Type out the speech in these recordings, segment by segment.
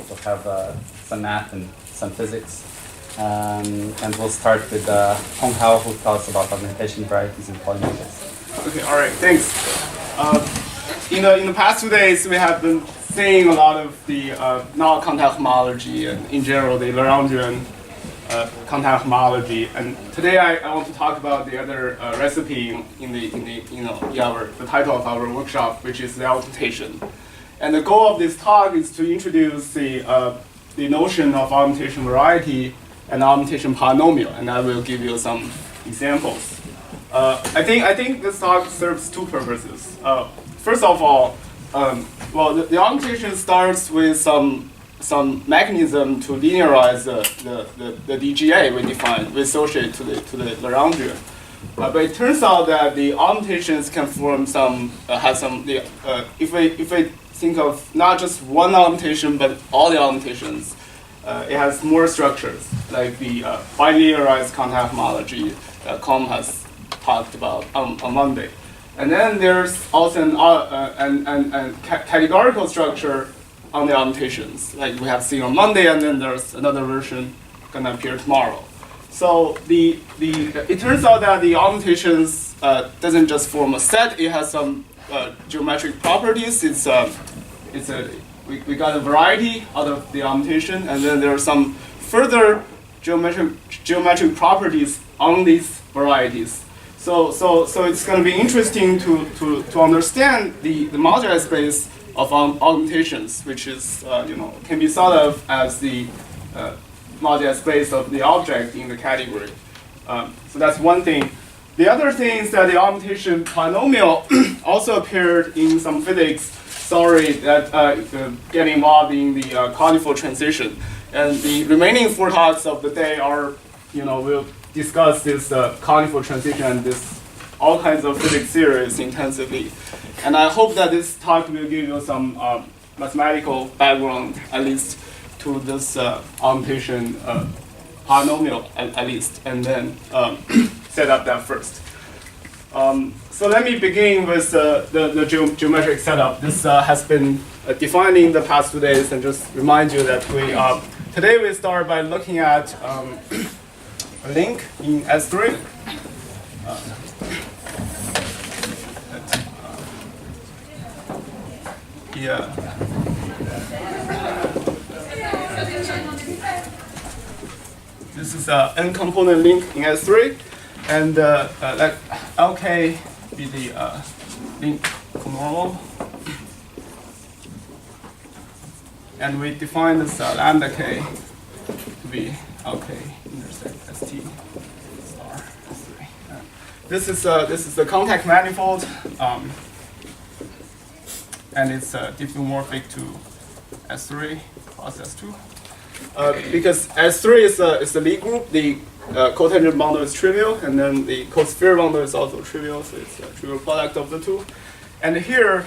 We'll have some math and some physics. And we'll start with Hong Hao, who tells us about augmentation varieties and polynomials. Okay, all right, thanks. In the past 2 days, we have been seeing a lot of the non-contact homology and, in general, the Lagrangian contact homology. And today, I want to talk about the other recipe in the title of our workshop, which is the augmentation. And the goal of this talk is to introduce the notion of augmentation variety and augmentation polynomial, and I will give you some examples. I think this talk serves two purposes. First of all, the augmentation starts with some mechanism to linearize the DGA we defined, we associate to the Lagrangian. But it turns out that the augmentations can form if we think of not just one augmentation but all the augmentations, it has more structures, like the bilinearized contact homology that Com has talked about on Monday. And then there's also an categorical structure on the augmentations, like we have seen on Monday, and then there's another version going to appear tomorrow. So it turns out that the augmentations doesn't just form a set, it has some geometric properties. We got a variety out of the augmentation, and then there are some further geometric properties on these varieties. So it's going to be interesting to understand the moduli space of augmentations, which is can be thought of as the moduli space of the object in the category. So that's one thing. The other thing is that the augmentation polynomial also appeared in some physics. Sorry that get involved in the conical transition. And the remaining 4 talks of the day are, we'll discuss this conical transition and all kinds of physics theories intensively. And I hope that this talk will give you some mathematical background, at least, to this augmentation polynomial, at least, and then set up that first. So let me begin with the geometric setup. This has been defined in the past 2 days, and just remind you that today we start by looking at a link in S3. This is an n-component link in S3, and let LK be the link conormal. And we define this lambda k to be LK intersect ST star S3. This is the contact manifold, and it's diffeomorphic to S3 plus S2. Because S3 is the Lie group, the cotangent bundle is trivial, and then the cosphere bundle is also trivial, so it's a trivial product of the two. And here,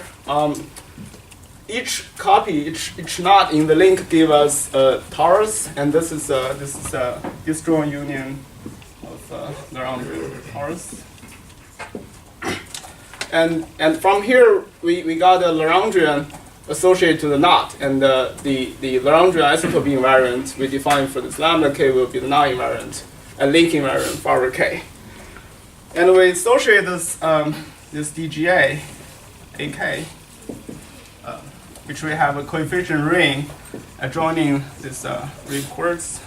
each knot in the link give us a torus, and this is a disjoint union of Lagrangian torus. And from here we got a Lagrangian associated to the knot, and the Lagrangian isotope invariant we define for this lambda k will be the non-invariant and link invariant for our k. And we associate this DGA, AK, which we have a coefficient ring adjoining this rib quartz.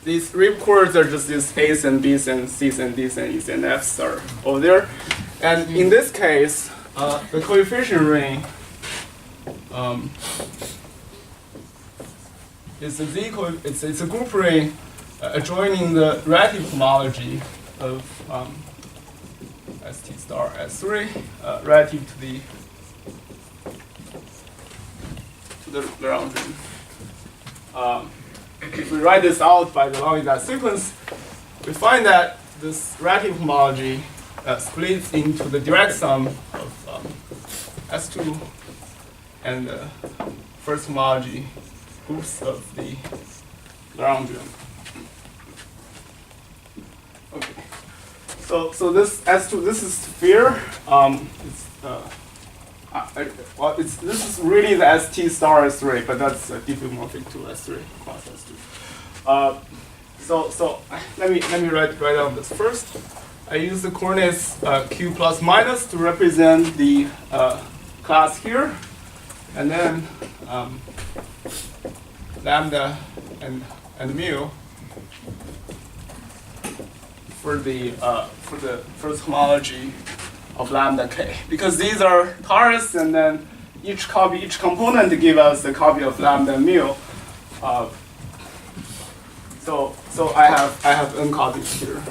These rib quartz are just these A's and B's and C's and D's and E's and F's are over there. And in this case, the coefficient ring is it's a group ring adjoining the relative homology of ST star S3 relative to the Lagrangian. If we write this out by the Lagrangian sequence, we find that this relative homology splits into the direct sum of S2 and the first homology groups of the Lagrangian. Okay. So this S2, this is sphere. It's well, this is really the ST star S3, but that's diffeomorphic to S3 cross S3. So let me write down this first. I use the coordinates q plus minus to represent the class here, and then lambda and mu for the first homology of lambda k, because these are torus, and then each component give us a copy of lambda and mu. So I have n copies here.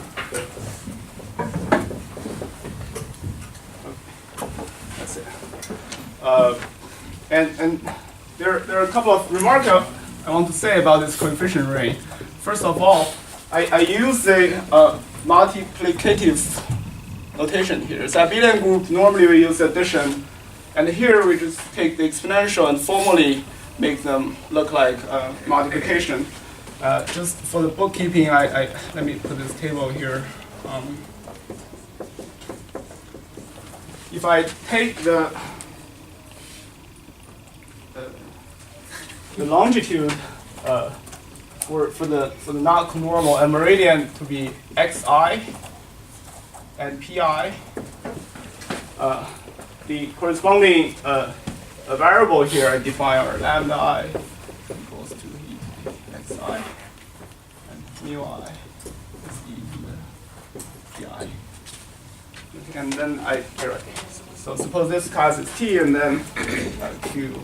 That's it. And there are a couple of remarks I want to say about this coefficient ring. First of all, I use a multiplicative notation here. So abelian group, normally we use addition, and here we just take the exponential and formally make them look like multiplication. Just for the bookkeeping, let me put this table here. If I take the longitude for the not conormal and meridian to be xi and pi, the corresponding variable here I define are lambda I equals to e to the xi, and mu I is e to the pi. And then so suppose this class is t, and then q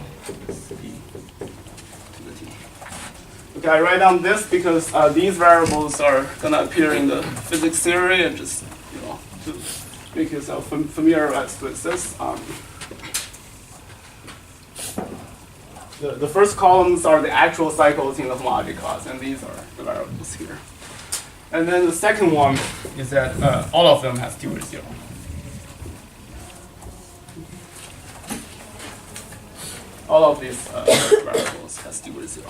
is e to the t. Okay, I write down this because these variables are gonna appear in the physics theory, and just to make yourself familiarized with this. The first columns are the actual cycles in the homology class, and these are the variables here. And then the second one is that all of them has degree 0. All of these variables has degree 0.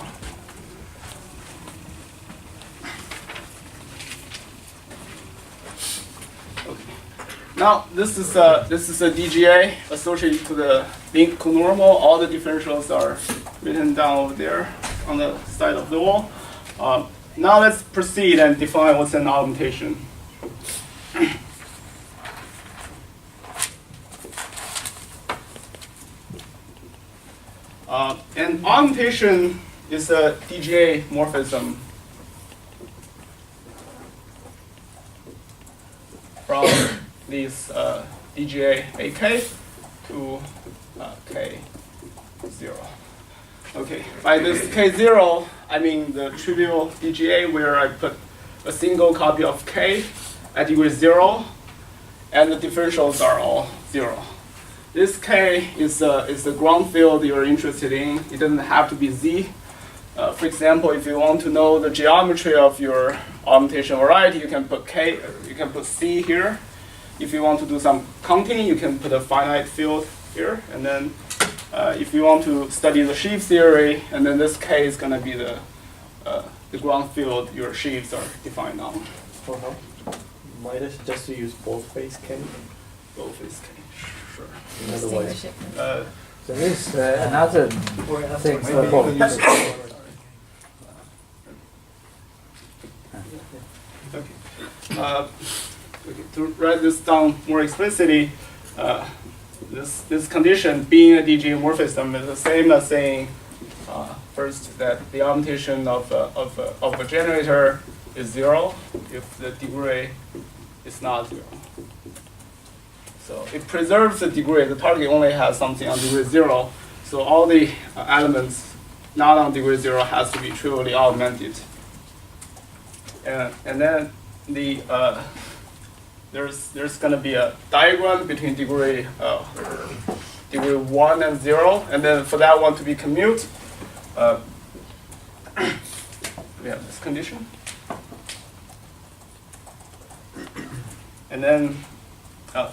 Okay. Now this is a DGA associated to the link conormal. All the differentials are written down over there on the side of the wall. Now let's proceed and define what's an augmentation. An augmentation is a DGA morphism from these DGA AK to K0. Okay, by this K0, I mean the trivial DGA where I put a single copy of K at degree 0, and the differentials are all 0. This K is the ground field you're interested in. It doesn't have to be Z. For example, if you want to know the geometry of your augmentation variety, you can put K, you can put C here. If you want to do some counting, you can put a finite field here. And then if you want to study the sheaf theory, and then this K is going to be the ground field your sheaves are defined on. For help, minus just to use both phase K. Both phase K, sure. In other words, There is another thing for both. Okay, to write this down more explicitly, this condition being a DGA morphism is the same as saying first that the augmentation of a generator is 0 if the degree is not 0. So it preserves the degree. The target only has something on degree 0. So all the elements not on degree 0 has to be trivially augmented. And then the there's going to be a diagram between degree 1 and 0, and then for that one to be commute, we have this condition, and then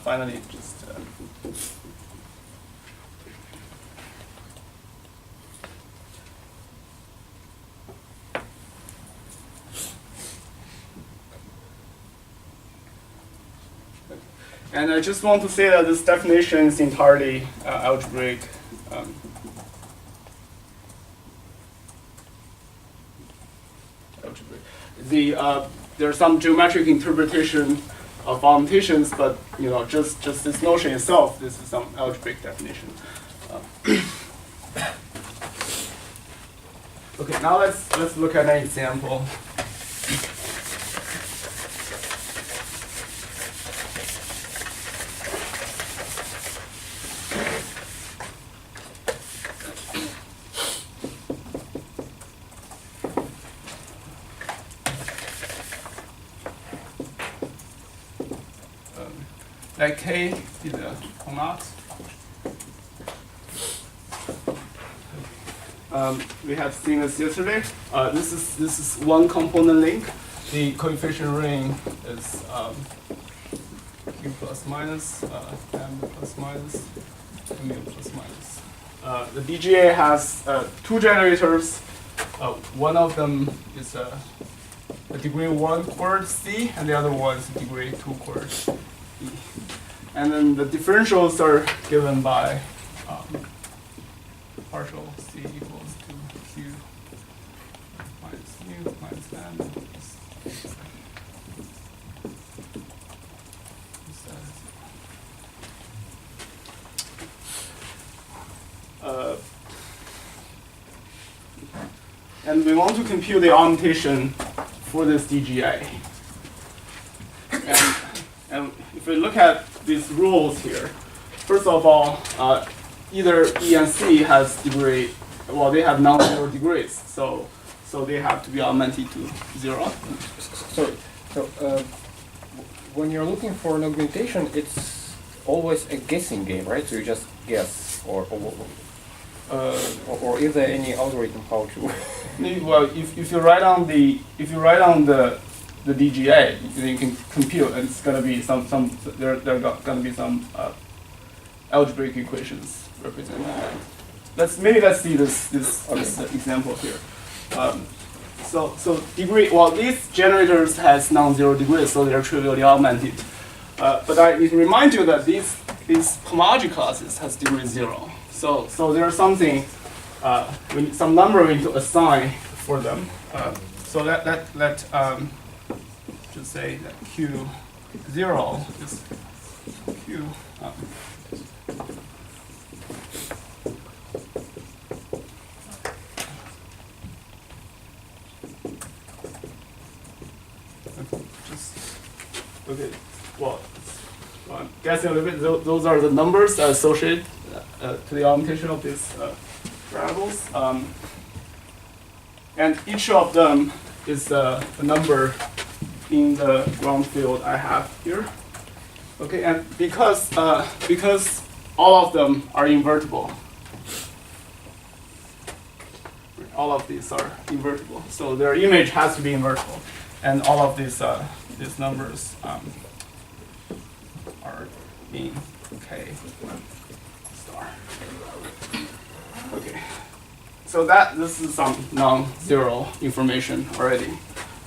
finally just And I just want to say that this definition is entirely algebraic. There are some geometric interpretation of augmentations, but just this notion itself, this is some algebraic definition. Okay, now let's look at an example. Let K be the Fermat. We have seen this yesterday. This is one component link. The coefficient ring is Q plus minus, M plus minus, mu plus minus. The DGA has two generators. One of them is a degree 1 chord C, and the other one is a degree 2 chord E. And then the differentials are given by partial C equals to Q minus mu minus lambda. And we want to compute the augmentation for this DGA. And if we look at these rules here, first of all, either E and C has degree, well, they have non-zero degrees, so they have to be augmented to 0. Sorry. So when you're looking for an augmentation, it's always a guessing game, right? So you just guess, or is there any algorithm how to? Well, if you write on the DGA, you can compute, and it's gonna be there are gonna be some algebraic equations representing that. Let's see this example here. So degree, well, these generators has non-zero degrees, so they're trivially augmented. But I need to remind you that these homology classes has degree 0. So there's something, some number we need to assign for them. So let just say that Q0 is Q. Okay. Well, I'm guessing a little bit. Those are the numbers associated to the augmentation of these variables, and each of them is a number in the ground field I have here. Okay, and because all of them are invertible, all of these are invertible, so their image has to be invertible, and all of these numbers are in K star. Okay, so this is some non-zero information already.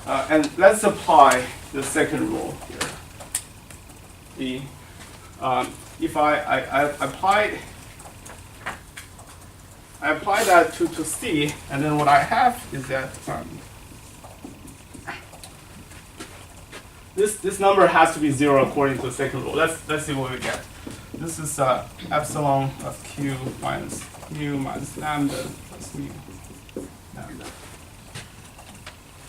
And let's apply the second rule here. If I apply that to C, and then what I have is that this number has to be 0 according to the second rule. Let's see what we get. This is epsilon of Q minus mu minus lambda plus mu lambda.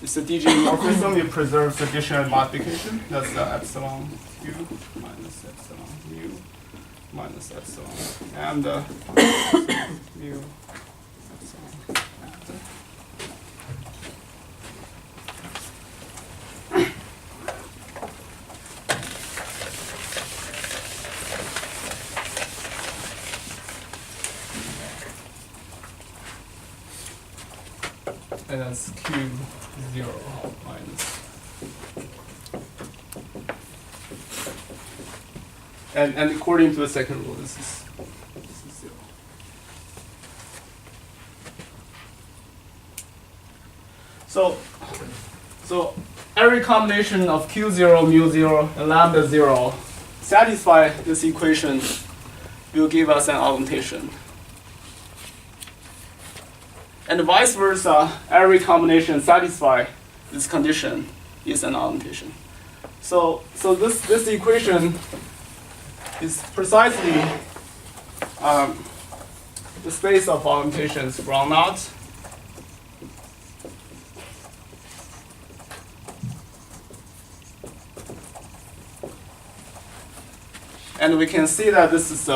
It's a DG morphism. It preserves addition and multiplication. That's epsilon Q minus epsilon mu minus epsilon lambda mu epsilon lambda. And that's Q0 minus. And according to the second rule, this is 0. So every combination of Q0, mu0, and lambda 0 satisfy this equation will give us an augmentation. And vice versa, every combination satisfy this condition is an augmentation. So this equation is precisely the space of augmentations from naught and we can see that this is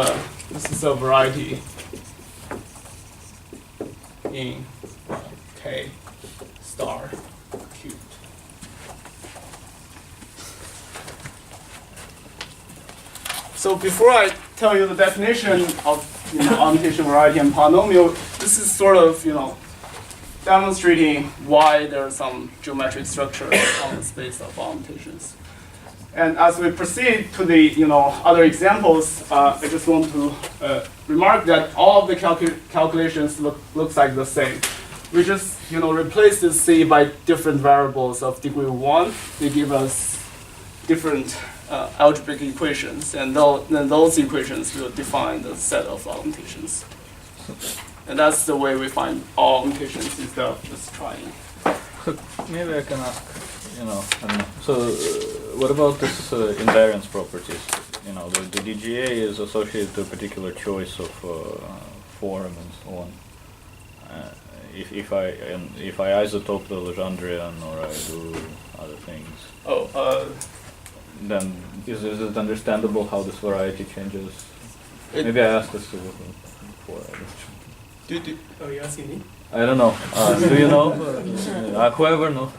a variety in K star cubed. So before I tell you the definition of augmentation variety and polynomial, this is sort of demonstrating why there is some geometric structure on the space of augmentations. And as we proceed to the other examples, I just want to remark that all of the calculations looks like the same. We just replace this C by different variables of degree 1. They give us different algebraic equations, and then those equations will define the set of augmentations. And that's the way we find all augmentations instead of just trying. So maybe I can ask, I don't know. So what about this invariance properties? The DGA is associated to a particular choice of form and so on. If I isotope the Legendrian or I do other things. Then is it understandable how this variety changes? Maybe I asked this before. Oh, you're asking me? I don't know. Do you know? Whoever knows.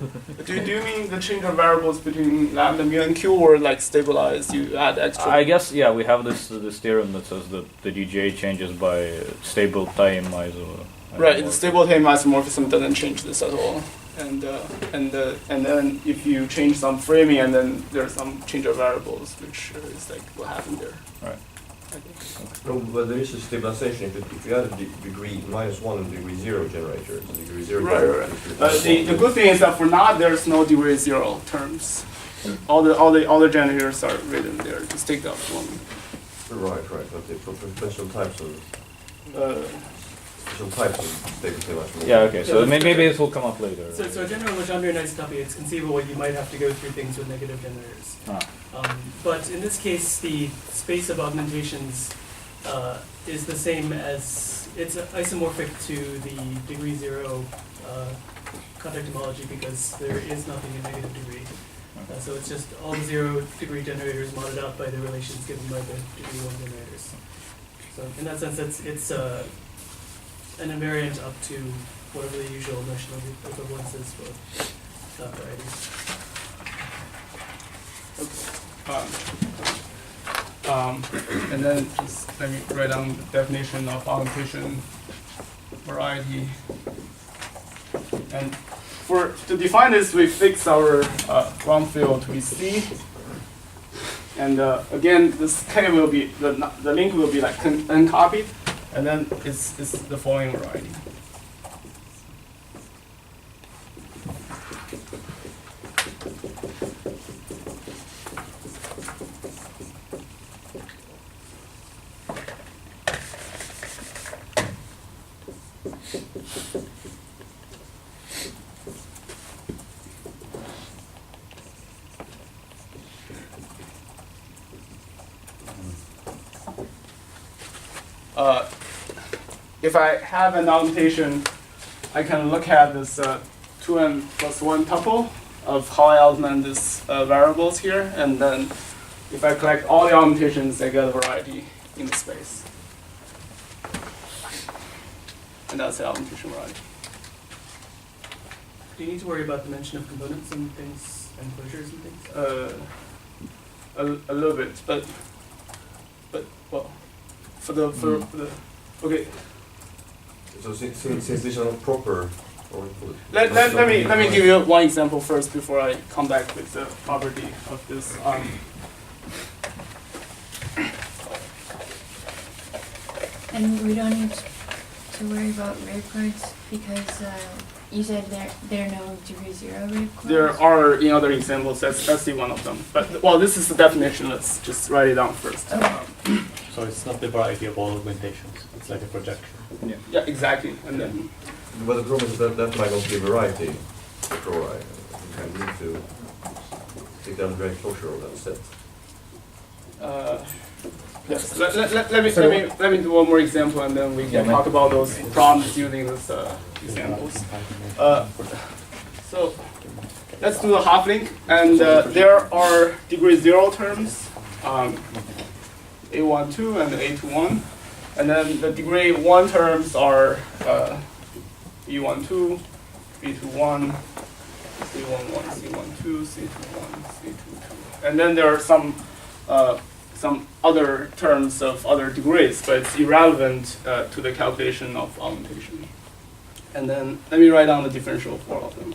Do you mean the change of variables between lambda, mu, and q, or like stabilized? You add extra? I guess we have this theorem that says that the DGA changes by stable time iso. Right, the stable time isomorphism doesn't change this at all. And then if you change some framing, and then there's some change of variables, which is like what happened there. Right. No, but there is a stabilization if you add a degree -1 and degree 0 generator. It's a degree 0 Right. The good thing is that for naught there's no degree 0 terms. All the generators are written there. Just take that one. Right. But the special types of stable time. Yeah. Okay. So maybe this will come up later. So a general Legendre isotopy, it's conceivable you might have to go through things with negative generators. But in this case, the space of augmentations is the same as, it's isomorphic to the degree 0 contact homology because there is nothing in negative degree. So it's just all the 0 degree generators modded out by the relations given by the degree 1 generators. So in that sense, it's an invariant up to whatever the usual notional equivalence is for that variety. And then just let me write down the definition of augmentation variety. And to define this, we fix our ground field to be C. And again, this K will be the link will be like uncopied, and then it's the following variety. If I have an augmentation, I can look at this 2n plus 1 tuple of how I augment these variables here, and then if I collect all the augmentations, I get a variety in the space. And that's the augmentation variety. Do you need to worry about dimension of components and things and closures and things? A little bit, but well, for the okay. So since these are not proper, let me give you one example first before I come back with the property of this. And we don't need to to worry about rave cards because you said there are no degree 0 rave cards? There are in other examples, let's see one of them. But, well, this is the definition, let's just write it down first. Okay. So it's not the variety of all augmentations, it's like a projection. Yeah, exactly. And then, But the problem is that that might not be variety for chloride. You can need to take down the very closure of that set. yes. Let me do one more example, and then we can talk about those problems using those examples. So let's do the half link, and there are degree 0 terms, A12 and A21, and then the degree 1 terms are B12, B21, C11, C12, C21, C22, and then there are some other terms of other degrees, but it's irrelevant to the calculation of augmentation. And then let me write down the differential for all of them.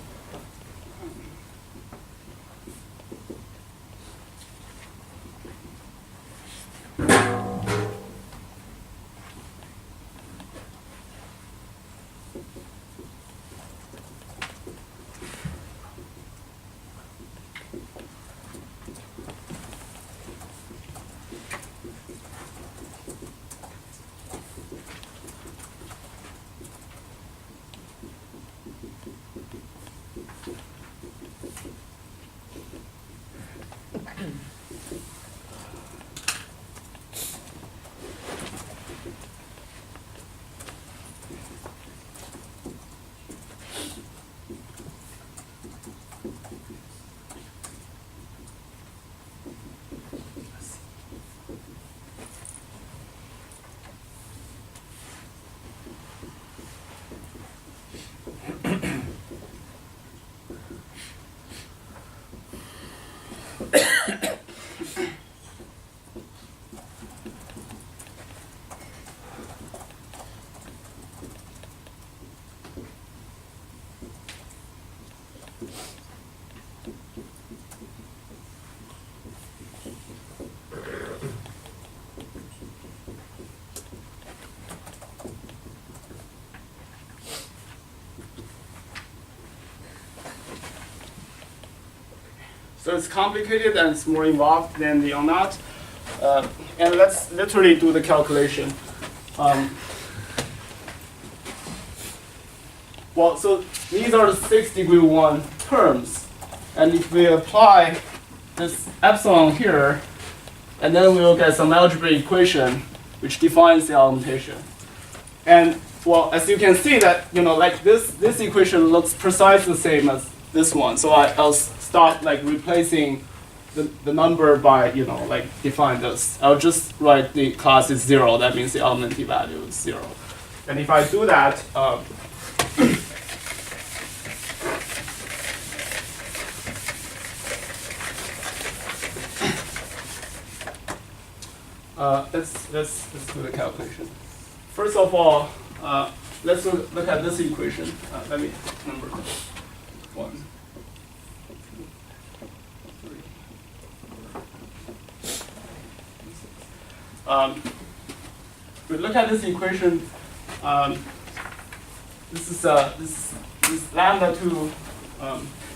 So it's complicated and it's more involved than the ONAT. And let's literally do the calculation. Well, so these are the 6 degree 1 terms. And if we apply this epsilon here, and then we will get some algebraic equation which defines the augmentation. And well, as you can see that, like this equation looks precisely the same as this one. So I'll start like replacing the number by, like define this. I'll just write the class is 0. That means the augmented value is 0. And if I do that, let's do the calculation. First of all, let's look at this equation. Let me number 1. We look at this equation. This is lambda 2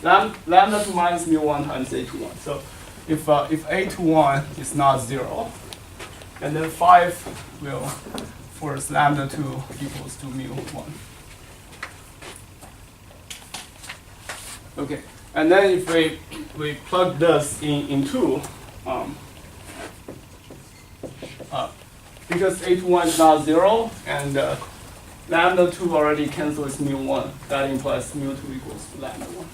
lambda 2 minus mu1 times A21. So if A21 is not 0, and then 5 will force lambda 2 equals to mu1. Okay, and then if we plug this in 2, because A21 is not 0, and lambda 2 already cancels mu1, that implies mu2 equals to lambda 1.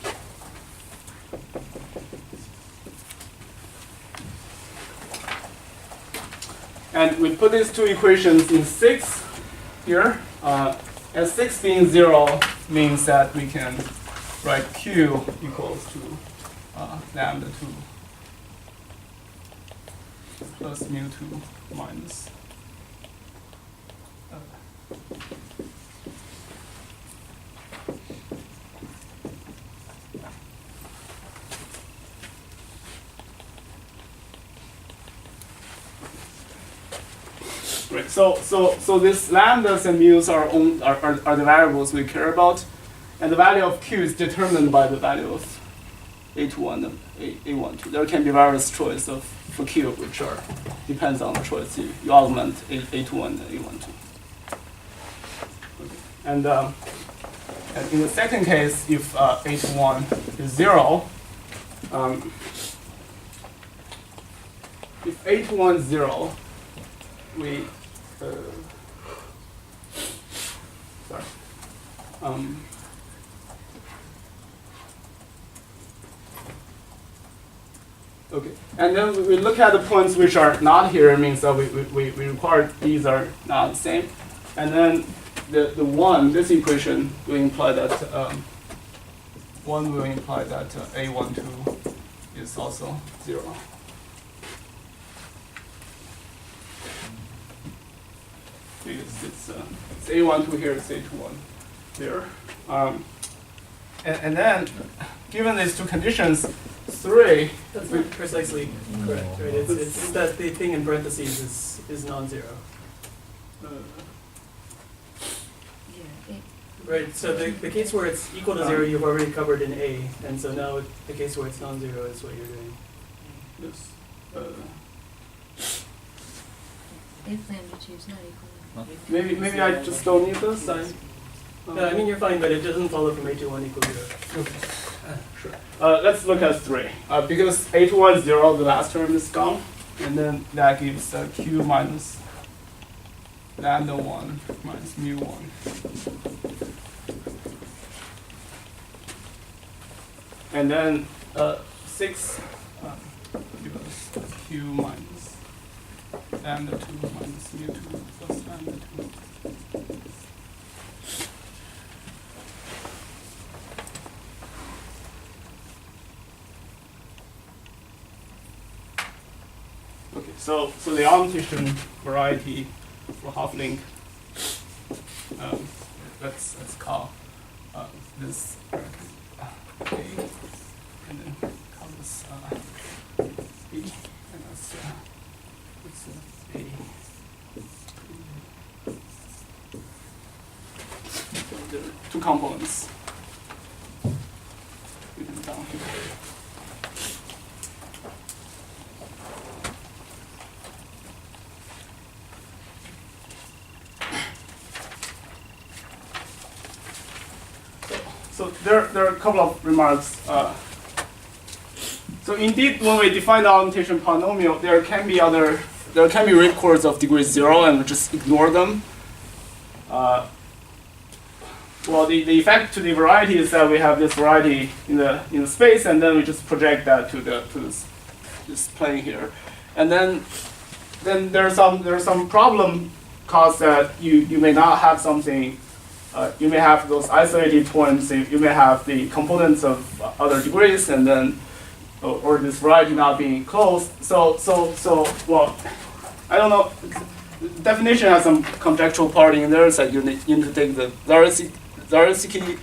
And we put these two equations in 6 here. And 6 being 0 means that we can write Q equals to lambda 2 plus mu2 minus. Right. So this lambdas and mu's are the variables we care about, and the value of q is determined by the value of a21 and a12. There can be various choices for q, which are depends on the choice you augment a21 and a12. Okay. And in the second case, if a21 is 0, if a21 is 0, we sorry. Okay, and then we look at the points which are not here, means that we require these are not the same. And then the one, this equation will imply that one will imply that a12 is also 0. Because it's a12 here, it's a21 there. And then, given these two conditions, 3. That's not precisely correct, right? It's that the thing in parentheses is non-zero. Right, so the case where it's equal to 0 you've already covered in A, and so now the case where it's non-zero is what you're doing. Yes. If lambda 2 is not equal. Maybe I just don't need this. No, I mean you're fine, but it doesn't follow from a21 equals 0. Okay. Sure. Let's look at 3. Because a21 is 0, the last term is gone, and then that gives q minus lambda 1 minus mu 1. And then 6 gives us q minus lambda 2 minus mu 2 plus lambda 2. Okay, so the augmentation variety for half-link, let's call this A, and then call this B, and that's A. So there are two components written down here. So there are a couple of remarks. So indeed, when we define the augmentation polynomial, there can be records of degree 0, and we just ignore them. Well, the effect to the variety is that we have this variety in the space, and then we just project that to this plane here, and then there's some problem caused that you may not have something. You may have those isolated points. You may have the components of other degrees, and then, or this variety not being closed. So well, I don't know. The definition has some conjectural part in there. It's like you need to take the Zariski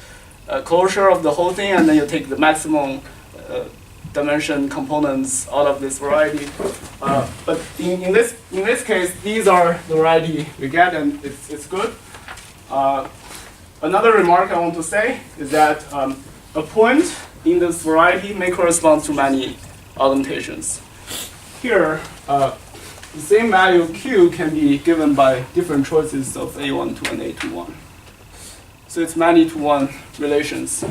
closure of the whole thing, and then you take the maximum dimension components out of this variety. But in this case, these are the variety we get, and it's good. Another remark I want to say is that a point in this variety may correspond to many augmentations. Here, the same value q can be given by different choices of a12 and a21. So it's many to one relations.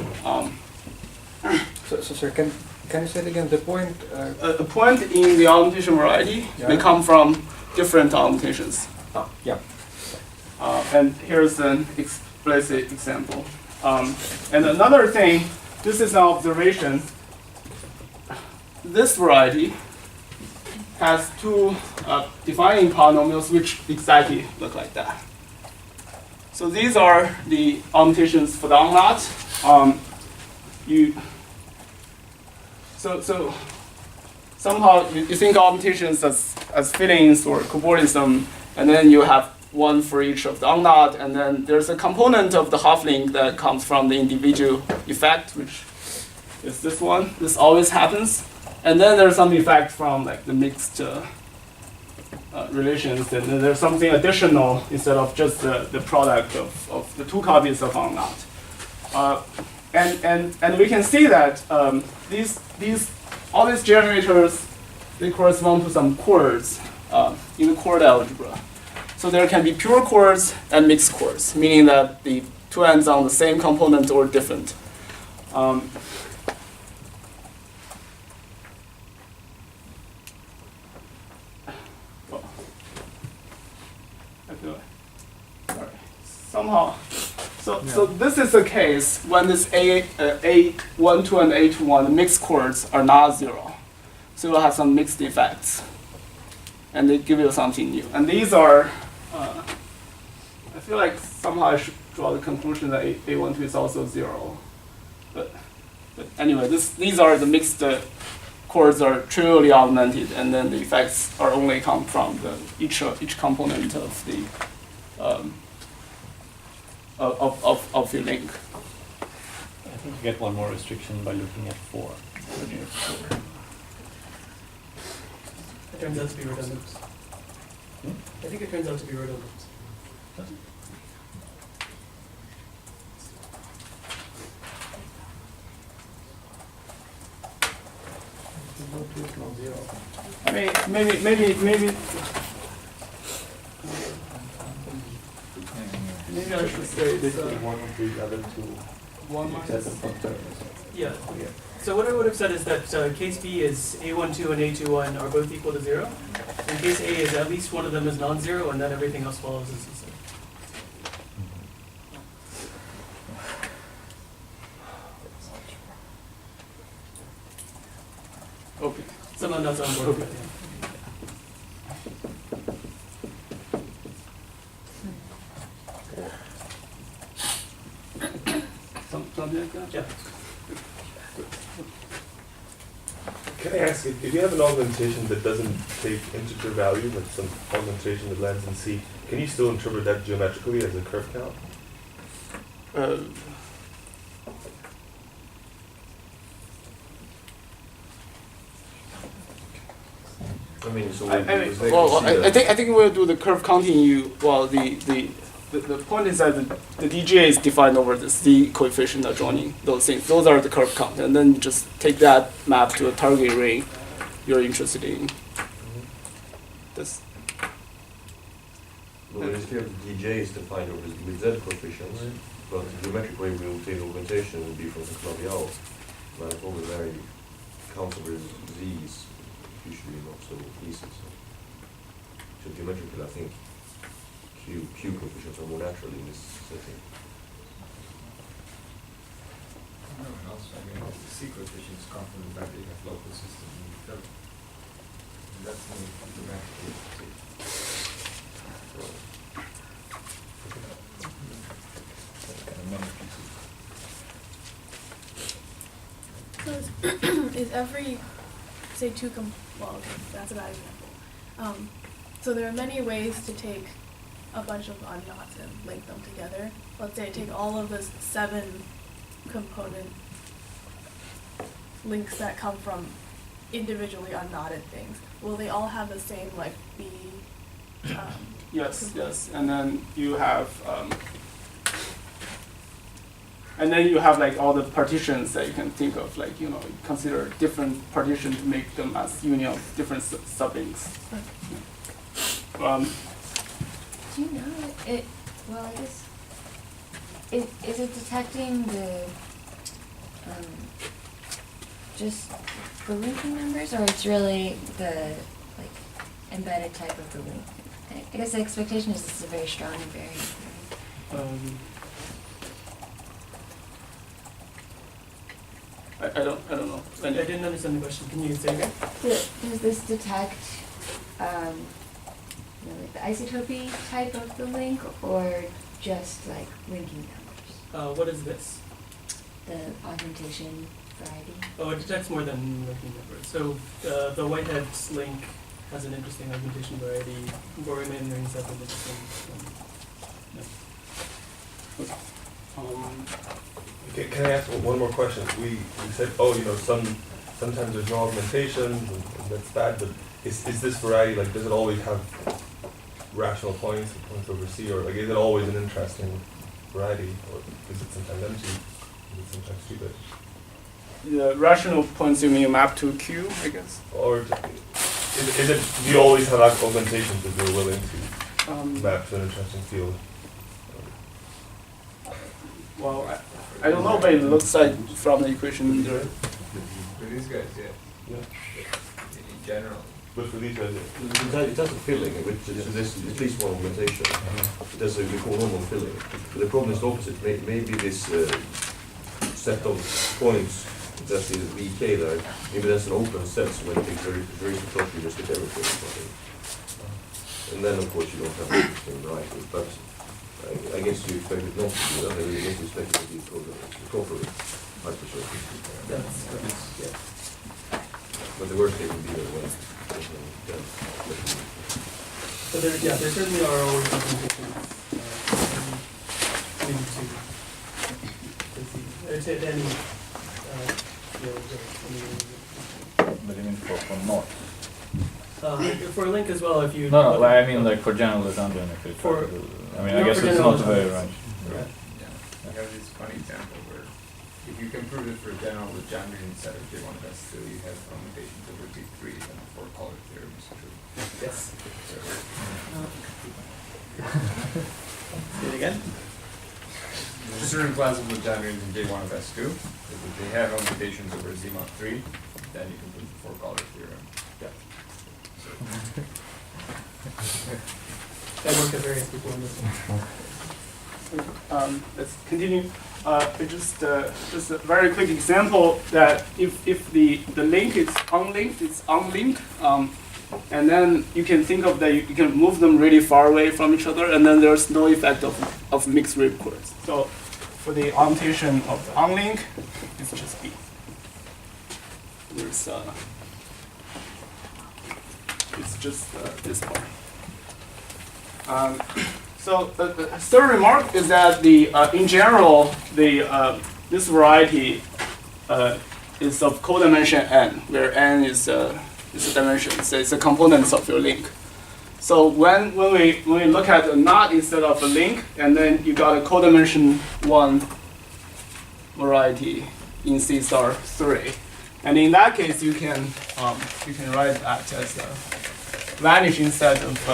So sir, can you say it again? The point. A point in the augmentation variety may come from different augmentations. Yeah. And here's an explicit example. And another thing, this is an observation. This variety has two defining polynomials which exactly look like that. So these are the augmentations for the on-knot. So somehow you think augmentations as fittings or cobordism, and then you have one for each of the on-knot, and then there's a component of the half-link that comes from the individual effect, which is this one. This always happens. And then there's some effect from like the mixed relations, then there's something additional instead of just the product of the two copies of on not. And we can see that all these generators, they correspond to some chords in the chord algebra. So there can be pure chords and mixed chords, meaning that the two ends on the same component or different. Somehow, so this is the case when this A12 and A21, the mixed chords are not zero. So you'll have some mixed effects, and they give you something new. And these are, I feel like somehow I should draw the conclusion that A12 is also zero. But anyway, these are the mixed chords are trivially augmented, and then the effects are only come from each component of the of your link. I think you get one more restriction by looking at 4. It turns out to be redundant. I think it turns out to be redundant. I mean, maybe I should say this. One of the other two. One minus. Yeah. So what I would have said is that case B is A12 and A21 are both equal to 0. And case A is at least one of them is non-zero, and then everything else follows as he said. Okay. Someone that's on board with it. Something like that? Yeah. Can I ask, if you have an augmentation that doesn't take integer value, but some augmentation that lands in C, can you still interpret that geometrically as a curve count? I mean, so I think we'll do the curve counting. The point is that the DGA is defined over the Z coefficient adjoining those things. Those are the curve count, and then you just take that map to a target ring you're interested in. This. Well, it's clear the DJ is defined over with Z coefficients, but the geometric way we obtain augmentation would be from the Clavier manifold with very countable Z's, usually not so easy. So geometrically, I think Q coefficients are more natural in this setting. No, and also, I mean, the C coefficients come from the fact that you have local system in the field. And that's the geometrically. So is every, say, well, okay, that's a bad example. So there are many ways to take a bunch of unknots and link them together. Let's say I take all of the 7 component links that come from individually unknotted things. Will they all have the same, like, B? Yes, and then you have like all the partitions that you can think of, like, you consider different partitions to make them as union of different sublinks. Do you know it? Well, I guess is it detecting the just the linking numbers, or it's really the embedded type of the link? I guess the expectation is this is a very strong invariant. I don't know. I didn't understand the question. Can you say again? Does this detect the isotopy type of the link, or just like linking numbers? What is this? The augmentation variety. Oh, it detects more than linking numbers. So the Whitehead link has an interesting augmentation variety. Borrman rings have an interesting Can I ask one more question? We said, sometimes there's no augmentation, and that's bad, but is this variety, like, does it always have rational points, points over C, or like, is it always an interesting variety, or is it sometimes empty, is it sometimes stupid? The rational points you mean map to Q, I guess? Or is it, do you always have augmentations if you're willing to map to an interesting field? Well, I don't know, but it looks like from the equation there. For these guys, yeah. In general. But for these guys, It has a filling, which is at least one augmentation. It has a we call normal filling. But the problem is the opposite. Maybe this set of points that is VK there, maybe that's an open set, so when it takes very top, you just get everything. And then of course you don't have everything right. But I guess you expect it not to do that. You don't expect it to be properly hypersurface. Yeah. But the worst case would be that way. So there certainly are always complications to any field. But I mean for not. For a link as well, if you No, I mean like for general Lagrangian, if you try to do, I mean, I guess it's not very range. Yeah. You have this funny example where if you can prove it for general Lagrangian set of J1S2, you have commutations over T3, then the four-color theorem is true. Yes. Say it again? There's a certain class of Lagrangians in J1 of S2. If they have commutations over Z-mod 3, then you can prove the four-color theorem. Yeah. That worked at various people in this one. Let's continue. Just a very quick example that if the link is unlinked, and then you can think of that you can move them really far away from each other, and then there's no effect of mixed ripcords. So for the orientation of the unlink, it's just B. There's it's just this part. So the third remark is that in general this variety is of codimension n, where n is a dimension, so it's a component of your link. So when we look at a knot instead of a link, and then you got a codimension 1 variety in C star 3, and in that case you can write that as a vanishing set of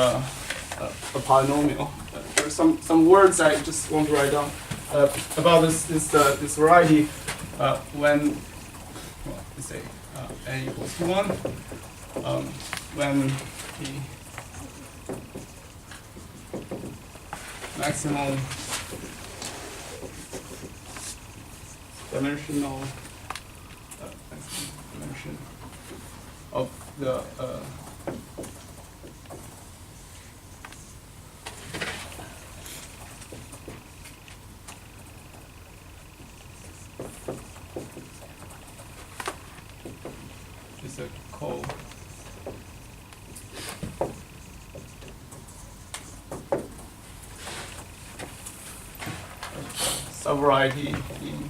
a polynomial. There's some words I just want to write down about this variety when, well, let's say n equals 1, when the maximum dimensional dimension of the is a subvariety in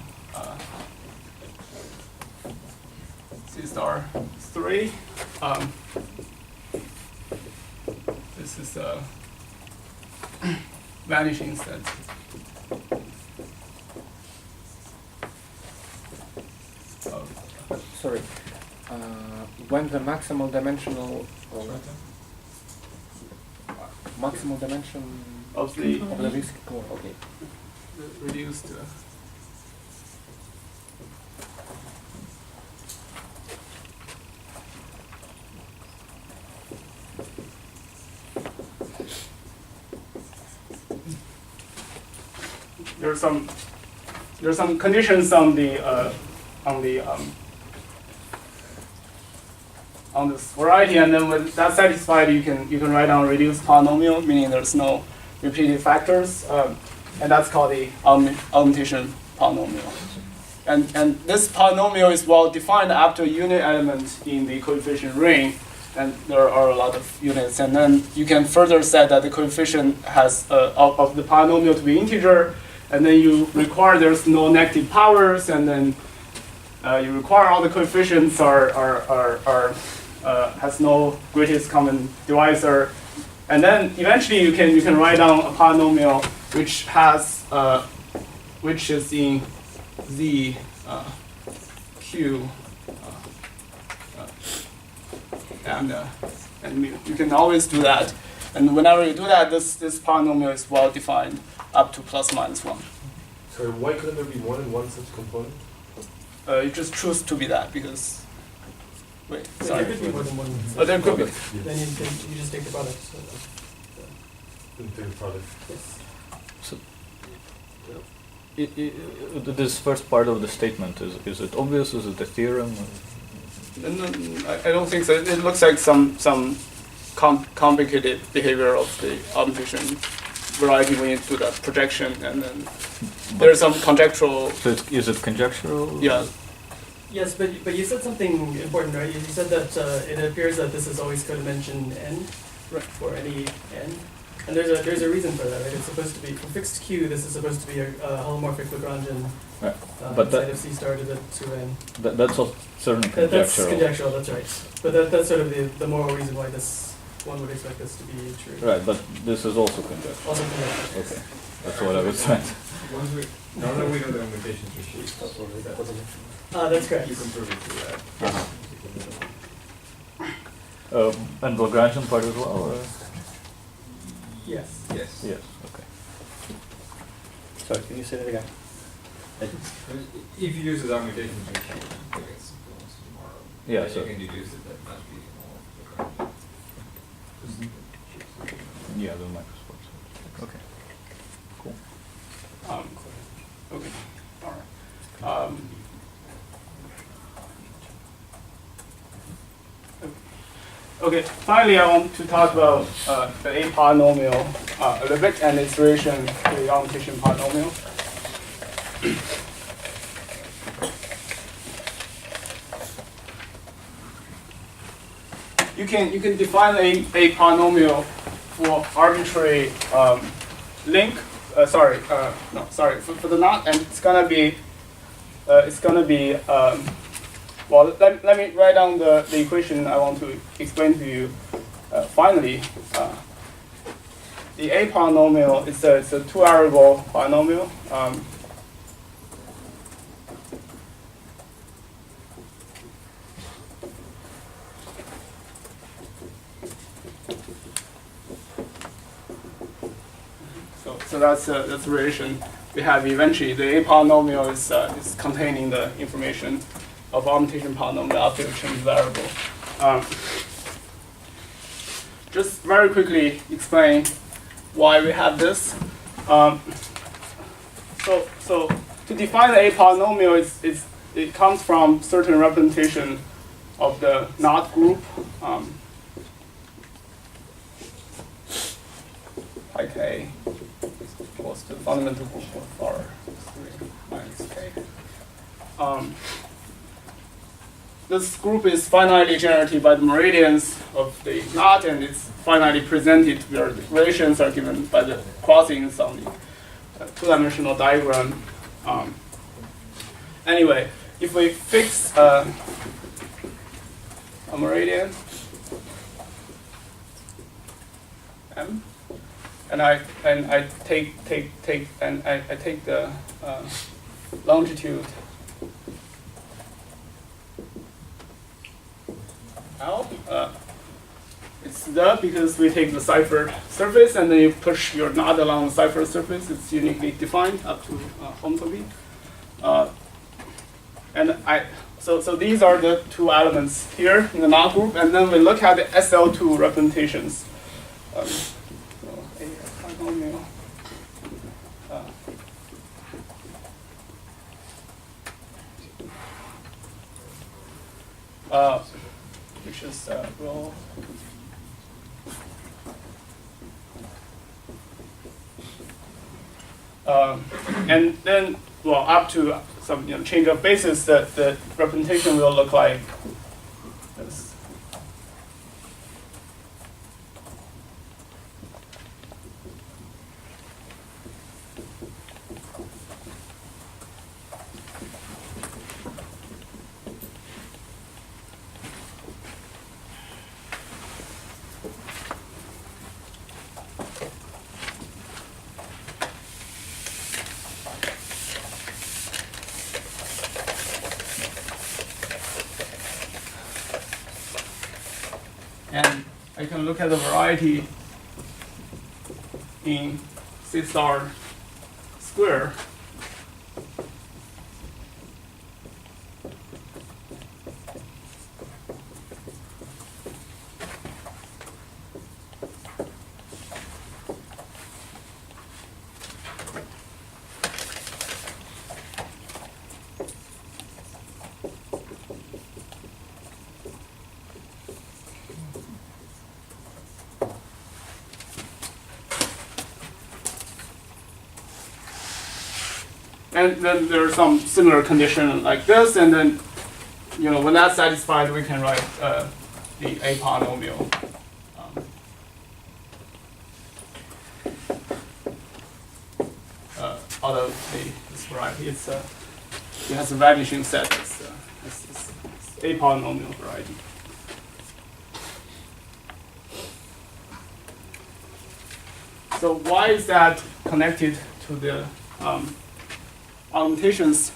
C star 3. This is a vanishing set. Sorry. When the maximal dimensional maximal dimension of the risk core, okay. Reduced. There's some conditions on this variety, and then when that's satisfied, you can write down a reduced polynomial, meaning there's no repeated factors, and that's called the augmentation polynomial. And this polynomial is well defined after a unit element in the coefficient ring, and there are a lot of units. And then you can further say that the coefficient has of the polynomial to be integer, and then you require there's no negative powers, and then you require all the coefficients are has no greatest common divisor, and then eventually you can write down a polynomial which has which is in Z Q and mu. You can always do that, and whenever you do that, this polynomial is well defined up to plus minus 1. Sorry, why couldn't there be more than one such component? You just choose to be that because. Wait, There sorry. could be more than one. Oh, there could be. Then you just take the product. So, Into the product. yes. So, this first part of the statement, is it obvious? Is it a theorem? No, I don't think so. It looks like some complicated behavior of the augmentation variety when you do that projection, and then there's some conjectural. So is it conjectural? Yeah. Yes, but you said something important, right? You said that it appears that this is always codimension n, for any n, and there's a reason for that, right? It's supposed to be for fixed q. This is supposed to be a holomorphic Lagrangian Right. but But inside of C star to the 2n. That's all certainly That's conjectural. conjectural. That's right. But that's sort of the moral reason why this one would expect this to be true. Right, but this is also conjectural. Also conjectural. Okay, that's what I was trying to. Now that we know the augmentations are sheets, That's correct. you can prove it through that. And Lagrangian part as well? Or? Yes. Yes. Yes, okay. Sorry, can you say that again? If you use the augmentations are sheets, I guess tomorrow. Yeah, then so- you can deduce that that must be all Yeah, the microscopes. Okay, cool. Okay. All right. Okay. Finally, I want to talk about the A polynomial a little bit and its relation to the augmentation polynomial. You can define a polynomial for arbitrary link. For the knot, and it's gonna be well. Let me write down the equation I want to explain to you. Finally, the A polynomial it's a two-variable polynomial. So that's the relation we have eventually. The A polynomial is containing the information of augmentation polynomial after you change variable. Just very quickly explain why we have this. So to define the A polynomial, it comes from certain representation of the knot group. Like A equals to the fundamental group of R3 minus K. This group is finitely generated by the meridians of the knot, and it's finitely presented where the relations are given by the crossings on the two-dimensional diagram. Anyway, if we fix a meridian M, and I take the longitude L. It's because we take the ciphered surface and then you push your knot along the ciphered surface. It's uniquely defined up to homotopy. So these are the two elements here in the knot group, and then we look at the SL2 representations. Which is rho. And then, well, up to some change of basis, the representation will look like this. and I can look at the variety in C star square. And then there's some similar condition like this, and then, when that's satisfied, we can write the A polynomial. Out of this variety, it has a vanishing set. It's A polynomial variety. So why is that connected to the augmentations?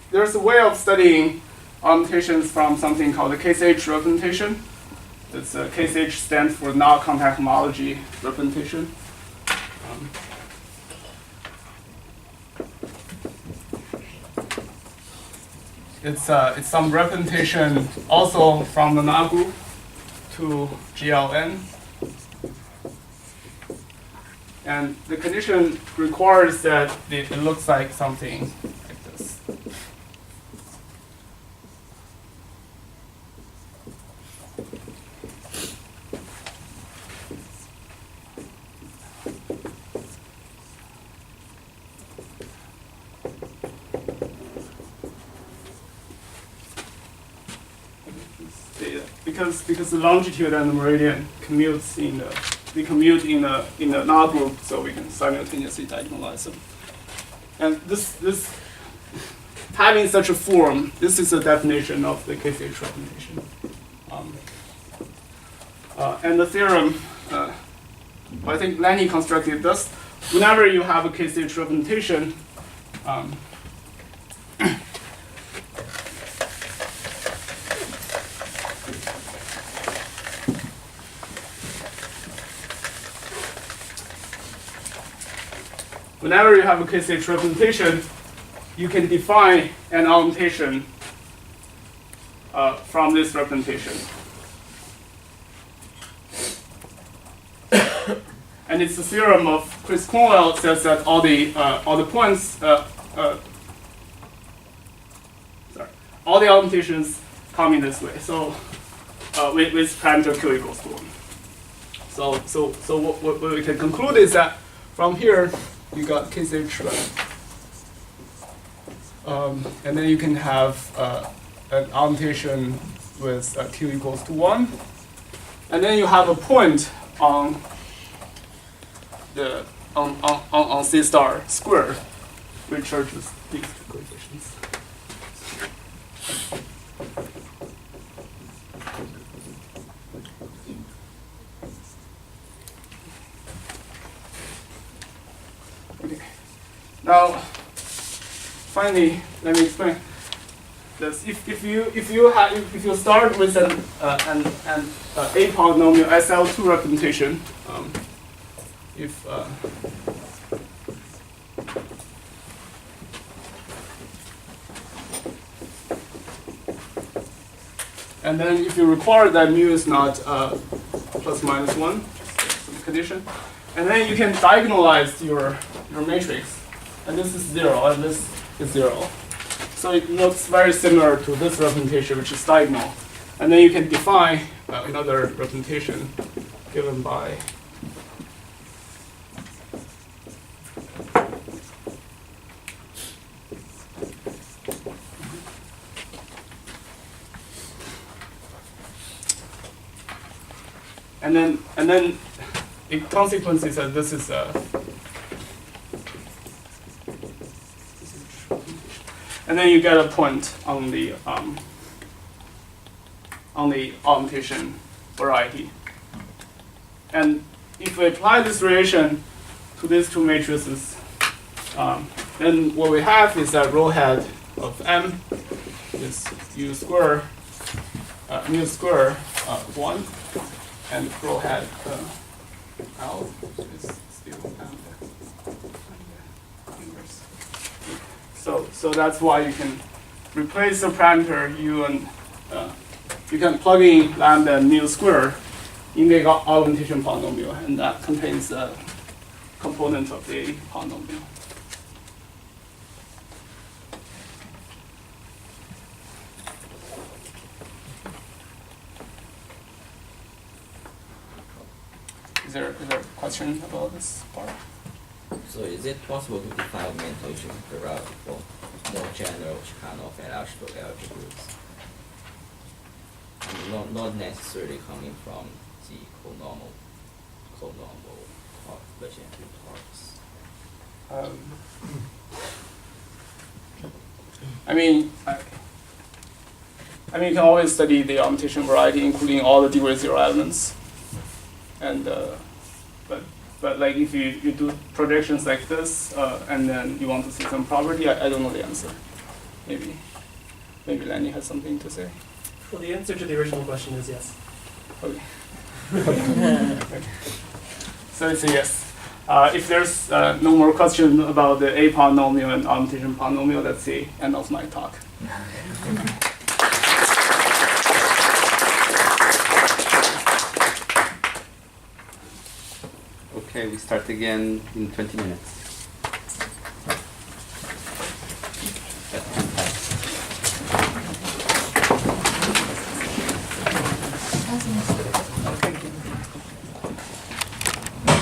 There's a way of studying augmentations from something called the KCH representation. It's KCH stands for non-contact homology representation. It's some representation also from the null group to GLN. And the condition requires that it looks like something like this. Because the longitude and the meridian commutes we commute in the null group, so we can simultaneously diagonalize them. And this having such a form, this is the definition of the KCH representation. And the theorem, I think Lenny constructed this. Whenever you have a KCH representation, whenever you have a KCH representation, you can define an augmentation from this representation. And it's the theorem of Chris Cornwell says that all the points, all the augmentations come in this way. So with parameter q equals to 1. So what we can conclude is that from here you got KCH, and then you can have an augmentation with q equals to 1, and then you have a point on the on C star square, which charges these coefficients. Now, finally, let me explain this. If you start with an A polynomial SL2 representation, and then if you require that mu is not plus minus 1, some condition, and then you can diagonalize your matrix. And this is 0, and this is 0. So it looks very similar to this representation, which is diagonal. And then you can define another representation given by and then the consequence is that this is and then you get a point on the augmentation variety. And if we apply this relation to these two matrices, then what we have is that row head of M is U square mu square 1, and flow head L is still lambda inverse. So that's why you can replace the parameter u and you can plug in lambda and mu square in the augmentation polynomial, and that contains the component of the polynomial. Is there a question about this part? So is it possible to define augmentation variety for more general Chekhanov and algebraic algebras? I mean, not necessarily coming from the conormal Legendre parts. I mean, you can always study the augmentation variety, including all the degree 0 elements. And but like if you do projections like this, and then you want to see some property, I don't know the answer. Maybe Lenny has something to say. Well, the answer to the original question is yes. Okay. So it's a yes. If there's no more question about the A polynomial and augmentation polynomial, that's the end of my talk. Okay, we start again in 20 minutes.